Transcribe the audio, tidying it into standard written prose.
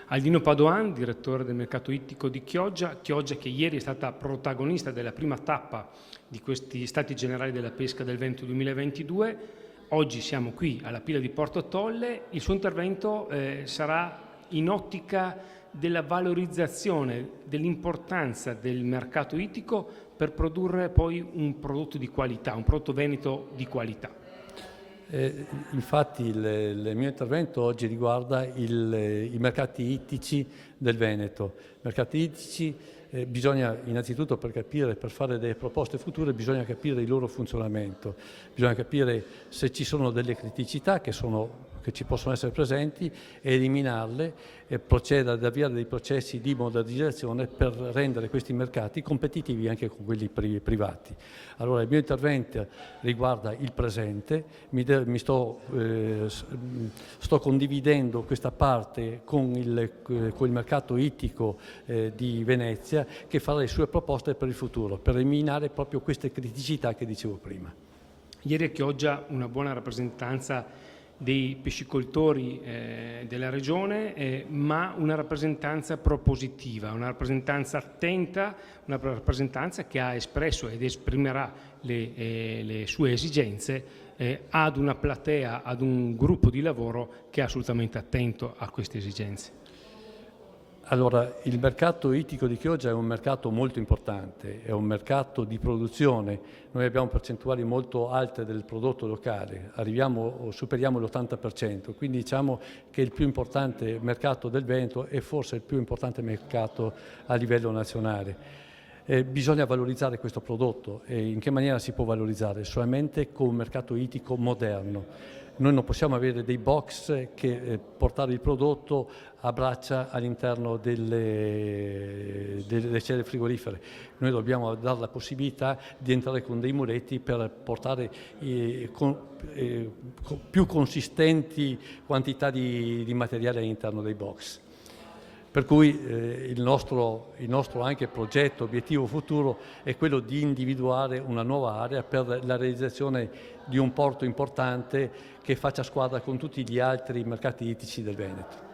Aldino Padoan, direttore del mercato ittico di Chioggia, che ieri è stata protagonista della prima tappa di questi Stati Generali della Pesca del Veneto 2022. Oggi siamo qui alla Pila di Porto Tolle. Il suo intervento sarà in ottica della valorizzazione, dell'importanza del mercato ittico per produrre poi un prodotto di qualità, un prodotto veneto di qualità. Infatti il mio intervento oggi riguarda i mercati ittici del Veneto. Mercati ittici bisogna innanzitutto per fare delle proposte future bisogna capire il loro funzionamento, bisogna capire se ci sono delle criticità che ci possono essere presenti e eliminarle e procedere ad avviare dei processi di modernizzazione per rendere questi mercati competitivi anche con quelli privati. Allora il mio intervento riguarda il presente, sto condividendo questa parte con il mercato ittico di Venezia, che farà le sue proposte per il futuro, per eliminare proprio queste criticità che dicevo prima. Ieri a Chioggia una buona rappresentanza dei pescicoltori della regione, ma una rappresentanza propositiva, una rappresentanza attenta, una rappresentanza che ha espresso ed esprimerà le sue esigenze ad una platea, ad un gruppo di lavoro che è assolutamente attento a queste esigenze. Allora, il mercato ittico di Chioggia è un mercato molto importante, è un mercato di produzione. Noi abbiamo percentuali molto alte del prodotto locale, superiamo l'80%, quindi diciamo che il più importante mercato del Veneto è forse il più importante mercato a livello nazionale. Bisogna valorizzare questo prodotto e in che maniera si può valorizzare? Solamente con un mercato ittico moderno. Noi non possiamo avere dei box che portare il prodotto a braccia all'interno delle celle frigorifere. Noi dobbiamo dare la possibilità di entrare con dei muletti per portare più consistenti quantità di materiale all'interno dei box. Per cui il nostro anche progetto, obiettivo futuro è quello di individuare una nuova area per la realizzazione di un porto importante che faccia squadra con tutti gli altri mercati ittici del Veneto.